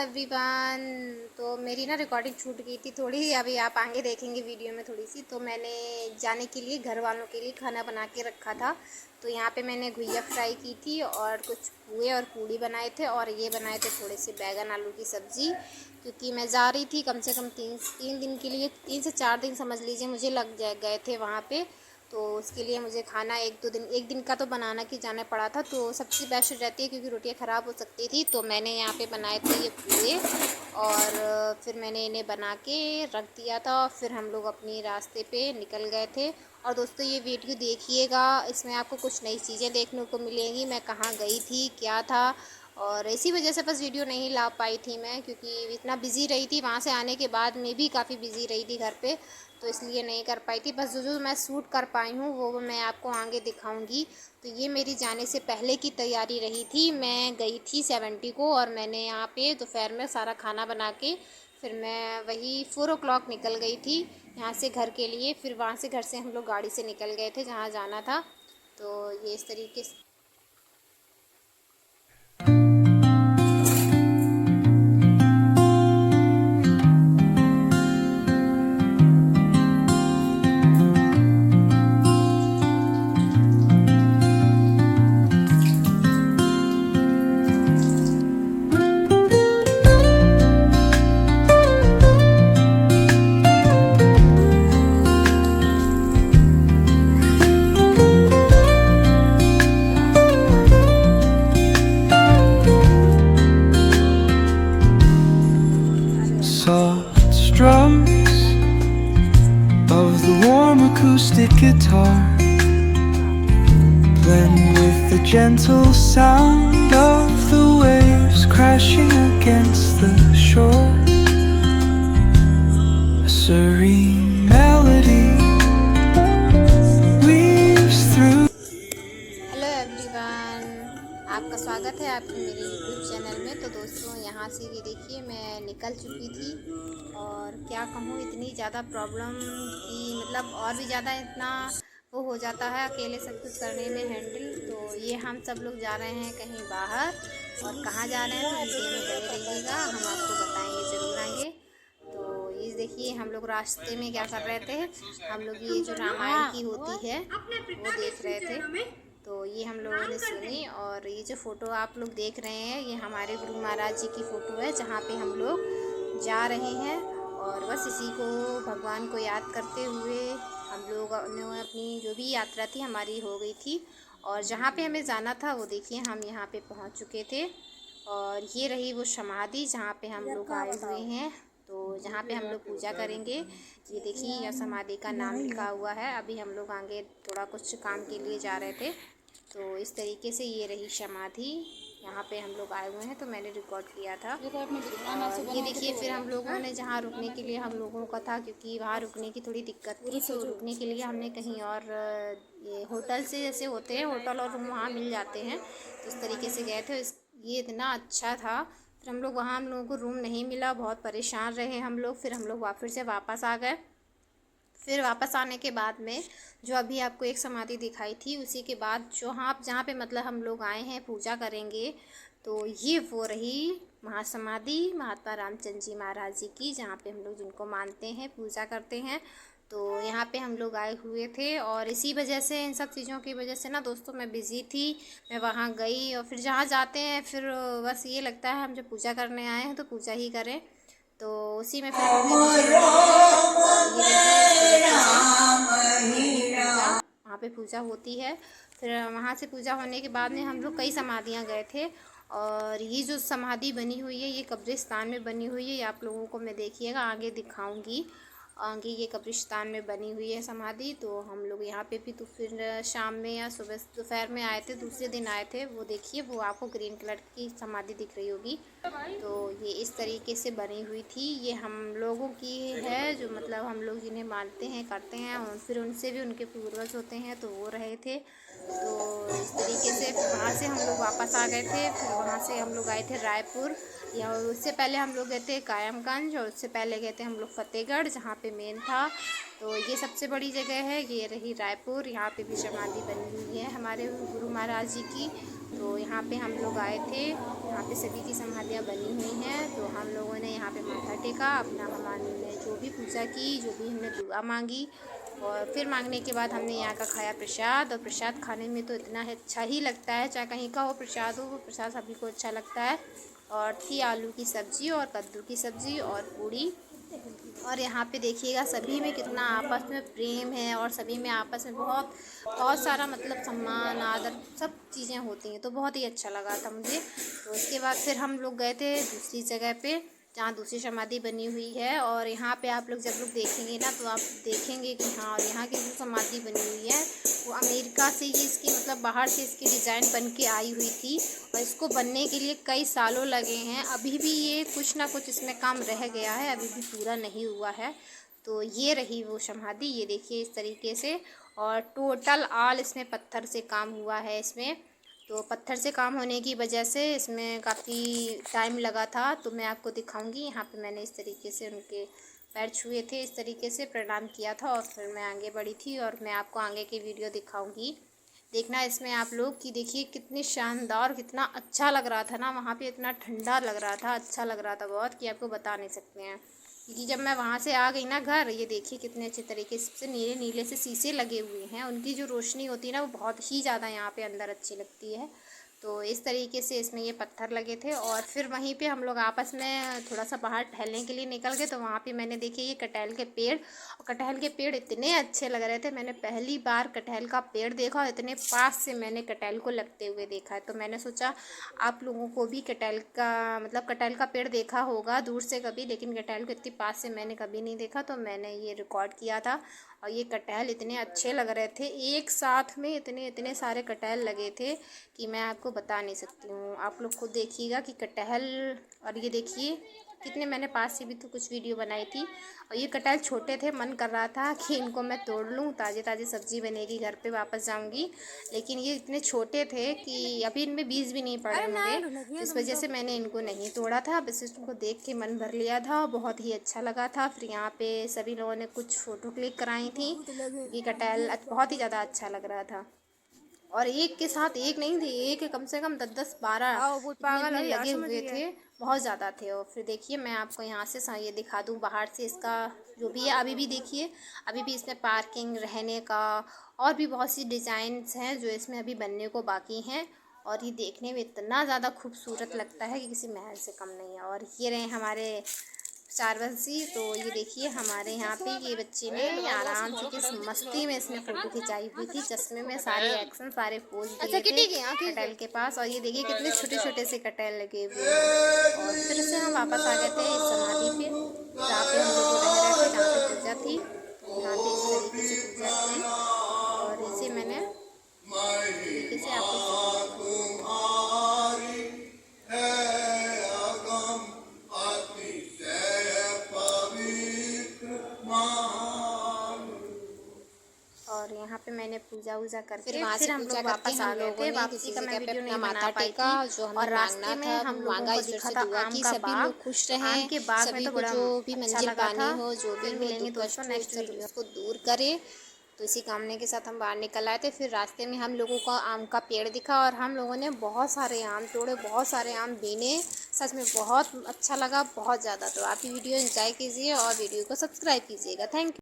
Everyone. तो मेरी ना रिकॉर्डिंग छूट गई थी थोड़ी, अभी आप आगे देखेंगे वीडियो में थोड़ी सी। तो मैंने जाने के लिए घर वालों के लिए खाना बना के रखा था। तो यहाँ पे मैंने घुइया फ्राई की थी और कुछ पुए और पूड़ी बनाए थे, और ये बनाए थे थोड़े से बैगन आलू की सब्ज़ी। क्योंकि मैं जा रही थी कम से कम तीन दिन के लिए, 3 से 4 दिन समझ लीजिए मुझे लग गए थे वहाँ पे। तो उसके लिए मुझे खाना एक दिन का तो बनाना कि जाना पड़ा था। तो सबसे बेस्ट रहती है क्योंकि रोटियां ख़राब हो सकती थी। तो मैंने यहाँ पे बनाए थे ये पूरे, और फिर मैंने इन्हें बना के रख दिया था। फिर हम लोग अपनी रास्ते पे निकल गए थे। और दोस्तों ये वीडियो देखिएगा, इसमें आपको कुछ नई चीज़ें देखने को मिलेंगी। मैं कहाँ गई थी, क्या था, और इसी वजह से बस वीडियो नहीं ला पाई थी मैं, क्योंकि इतना बिज़ी रही थी। वहाँ से आने के बाद मैं भी काफ़ी बिज़ी रही थी घर पे, तो इसलिए नहीं कर पाई थी। बस जो मैं शूट कर पाई हूँ वो मैं आपको आगे दिखाऊंगी। तो ये मेरी जाने से पहले की तैयारी रही थी। मैं गई थी 70 को, और मैंने यहाँ पे दोपहर में सारा खाना बना के फिर मैं वही 4 o'clock निकल गई थी यहाँ से घर के लिए। फिर वहाँ से घर से हम लोग गाड़ी से निकल गए थे जहाँ जाना था। तो ये इस तरीके से soft strums of the warm acoustic guitar blend with the gentle sound of the waves crashing against the shore. A serene melody weaves through. Hello everyone, आपका स्वागत है आपके मेरे यूट्यूब चैनल में। तो दोस्तों यहाँ से ये देखिए मैं निकल चुकी थी, और क्या कहूँ इतनी ज़्यादा प्रॉब्लम की मतलब और भी ज़्यादा इतना वो हो जाता है अकेले सब कुछ करने में हैंडल। तो ये हम सब लोग जा रहे हैं कहीं बाहर, और कहाँ जा रहे हैं तो वीडियो में बने रहिएगा, हम आपको बताएंगे ज़रूर आएंगे। तो ये देखिए हम लोग रास्ते में क्या कर रहे थे, हम लोग ये जो रामायण की होती है वो देख रहे थे। तो ये हम लोगों ने सुनी, और ये जो फ़ोटो आप लोग देख रहे हैं ये हमारे गुरु महाराज जी की फ़ोटो है जहाँ पे हम लोग जा रहे हैं। और बस इसी को भगवान को याद करते हुए हम लोग ने अपनी जो भी यात्रा थी हमारी हो गई थी। और जहाँ पे हमें जाना था वो देखिए हम यहाँ पे पहुँच चुके थे। और ये रही वो समाधि जहाँ पे हम लोग आए हुए हैं, तो जहाँ पे हम लोग पूजा करेंगे। ये देखिए यह समाधि का नाम लिखा हुआ है। अभी हम लोग आगे थोड़ा कुछ काम के लिए जा रहे थे, तो इस तरीके से ये रही समाधि, यहाँ पे हम लोग आए हुए हैं। तो मैंने रिकॉर्ड किया था। और ये देखिए फिर हम लोगों ने जहाँ रुकने के लिए हम लोगों का था, क्योंकि वहाँ रुकने की थोड़ी दिक्कत थी, तो रुकने के लिए हमने कहीं और ये होटल से जैसे होते हैं होटल और रूम वहाँ मिल जाते हैं, तो उस तरीके से गए थे। ये इतना अच्छा था। फिर हम लोग वहाँ हम लोगों को रूम नहीं मिला, बहुत परेशान रहे हम लोग। फिर हम लोग फिर से वापस आ गए। फिर वापस आने के बाद में जो अभी आपको एक समाधि दिखाई थी, उसी के बाद जो हाँ जहाँ पे मतलब हम लोग आए हैं पूजा करेंगे, तो ये वो रही महासमाधि महात्मा रामचंद्र जी महाराज जी की, जहाँ पे हम लोग जिनको मानते हैं पूजा करते हैं। तो यहाँ पे हम लोग आए हुए थे, और इसी वजह से इन सब चीज़ों की वजह से ना दोस्तों मैं बिज़ी थी। मैं वहाँ गई, और फिर जहाँ जाते हैं फिर बस ये लगता है हम जब पूजा करने आए हैं तो पूजा ही करें, तो उसी में फिर वहाँ पे पूजा होती है। फिर वहाँ से पूजा होने के बाद में हम लोग कई समाधियाँ गए थे। और ये जो समाधि बनी हुई है ये कब्रिस्तान में बनी हुई है, ये आप लोगों को मैं देखिएगा आगे दिखाऊंगी। आगे ये कब्रिस्तान में बनी हुई है समाधि। तो हम लोग यहाँ पे भी तो फिर शाम में या सुबह दोपहर में आए थे, दूसरे दिन आए थे। वो देखिए वो आपको ग्रीन कलर की समाधि दिख रही होगी। तो ये इस तरीके से बनी हुई थी। ये हम लोगों की है जो मतलब हम लोग जिन्हें मानते हैं करते हैं, और फिर उनसे भी उनके पूर्वज होते हैं तो वो रहे थे। तो इस तरीके से फिर वहाँ से हम लोग वापस आ गए थे। फिर वहाँ से हम लोग आए थे रायपुर, या उससे पहले हम लोग गए थे कायमगंज, और उससे पहले गए थे हम लोग फतेहगढ़ जहाँ पे मेन था। तो ये सबसे बड़ी जगह है, ये रही रायपुर। यहाँ पे भी समाधि बनी हुई है हमारे गुरु महाराज जी की। तो यहाँ पे हम लोग आए थे, यहाँ पे सभी की समाधियाँ बनी हुई हैं। तो हम लोगों ने यहाँ पे माथा टेका, अपना हमने जो भी पूजा की, जो भी हमने दुआ मांगी, और फिर मांगने के बाद हमने यहाँ का खाया प्रसाद। और प्रसाद खाने में तो इतना अच्छा ही लगता है, चाहे कहीं का हो प्रसाद हो, वो प्रसाद सभी को अच्छा लगता है। और थी आलू की सब्ज़ी और कद्दू की सब्ज़ी और पूड़ी। और यहाँ पे देखिएगा सभी में कितना आपस में प्रेम है, और सभी में आपस में बहुत बहुत सारा मतलब सम्मान आदर सब चीज़ें होती हैं। तो बहुत ही अच्छा लगा था मुझे। तो उसके बाद फिर हम लोग गए थे दूसरी जगह पे, जहाँ दूसरी समाधि बनी हुई है। और यहाँ पे आप लोग जब लोग देखेंगे ना, तो आप देखेंगे कि हाँ, और यहाँ की जो समाधि बनी हुई है वो अमेरिका से ही इसकी मतलब बाहर से इसकी डिज़ाइन बन के आई हुई थी, और इसको बनने के लिए कई सालों लगे हैं। अभी भी ये कुछ ना कुछ इसमें काम रह गया है, अभी भी पूरा नहीं हुआ है। तो ये रही वो समाधि, ये देखिए इस तरीके से। और टोटल ऑल इसमें पत्थर से काम हुआ है इसमें। तो पत्थर से काम होने की वजह से इसमें काफ़ी टाइम लगा था। तो मैं आपको दिखाऊंगी। यहाँ पे मैंने इस तरीके से उनके पैर छुए थे, इस तरीके से प्रणाम किया था, और फिर मैं आगे बढ़ी थी। और मैं आपको आगे की वीडियो दिखाऊंगी, देखना इसमें आप लोग कि देखिए कितनी शानदार, कितना अच्छा लग रहा था ना वहाँ पे, इतना ठंडा लग रहा था, अच्छा लग रहा था बहुत, कि आपको बता नहीं सकते हैं। क्योंकि जब मैं वहाँ से आ गई ना घर, ये देखिए कितने अच्छे तरीके से नीले नीले से शीशे लगे हुए हैं, उनकी जो रोशनी होती है ना, वो बहुत ही ज़्यादा यहाँ पे अंदर अच्छी लगती है। तो इस तरीके से इसमें ये पत्थर लगे थे। और फिर वहीं पे हम लोग आपस में थोड़ा सा बाहर टहलने के लिए निकल गए। तो वहाँ पे मैंने देखे ये कटहल के पेड़, और कटहल के पेड़ इतने अच्छे लग रहे थे। मैंने पहली बार कटहल का पेड़ देखा, और इतने पास से मैंने कटहल को लगते हुए देखा है। तो मैंने सोचा आप लोगों को भी कटहल का मतलब कटहल का पेड़ देखा होगा दूर से कभी, लेकिन कटहल को इतनी पास से मैंने कभी नहीं देखा। तो मैंने ये रिकॉर्ड किया था। और ये कटहल इतने अच्छे लग रहे थे, एक साथ में इतने इतने सारे कटहल लगे थे कि मैं आपको बता नहीं सकती हूँ। आप लोग खुद देखिएगा कि कटहल। और ये देखिए कितने, मैंने पास से भी तो कुछ वीडियो बनाई थी। और ये कटहल छोटे थे, मन कर रहा था कि इनको मैं तोड़ लूँ, ताज़ी ताज़ी सब्ज़ी बनेगी, घर पे वापस जाऊँगी। लेकिन ये इतने छोटे थे कि अभी इनमें बीज भी नहीं पड़े होंगे, इस वजह से मैंने इनको नहीं तोड़ा था। बस इसको देख के मन भर लिया था, बहुत ही अच्छा लगा था। फिर यहाँ पे सभी लोगों ने कुछ फ़ोटो क्लिक कराई थी। ये कटहल बहुत ही ज़्यादा अच्छा लग रहा था। और एक के साथ एक नहीं थे, एक कम से कम 10-10-12 इतने लगे हुए थे, बहुत ज़्यादा थे। और फिर देखिए मैं आपको यहाँ से ये दिखा दूँ बाहर से इसका जो भी है। अभी भी देखिए, अभी भी इसमें पार्किंग, रहने का और भी बहुत सी डिज़ाइंस हैं जो इसमें अभी बनने को बाकी हैं। और ये देखने में इतना ज़्यादा खूबसूरत लगता है कि किसी महल से कम नहीं है। और ये रहे हमारे चारवंशी। तो ये देखिए हमारे यहाँ पे ये बच्चे ने आराम से किस मस्ती में इसमें फ़ोटो खिंचाई हुई थी, चश्मे में सारे एक्शन, सारे पोज दिए थे कटहल के पास। और ये देखिए कितने छोटे छोटे से कटहल लगे हुए हैं। और फिर से हम वापस आ गए थे इस समाधि पे, जहाँ पे हम लोग रह रहे थे, जहाँ पे पूजा थी। यहाँ पे इस तरीके से पूजा की, और इसे मैंने तरीके से आपको और यहाँ पे मैंने पूजा वूजा करके फिर हम लोग वापस आ गए थे। वापसी का मैं वीडियो नहीं बना पाई थी। और रास्ते में हम लोगों को दिखा था आम का बाग, खुश रहे आम के बाग में तो बड़ा अच्छा लगा था। फिर मिलेंगे दोस्तों नेक्स्ट वीडियो, उसको दूर करे। तो इसी कामने के साथ हम बाहर निकल आए थे। फिर रास्ते में हम लोगों को आम का पेड़ दिखा, और हम लोगों ने बहुत सारे आम तोड़े, बहुत सारे आम बीने। सच में बहुत अच्छा लगा, बहुत ज़्यादा। तो आप ये वीडियो एंजॉय कीजिए और वीडियो को सब्सक्राइब कीजिएगा। Thank you.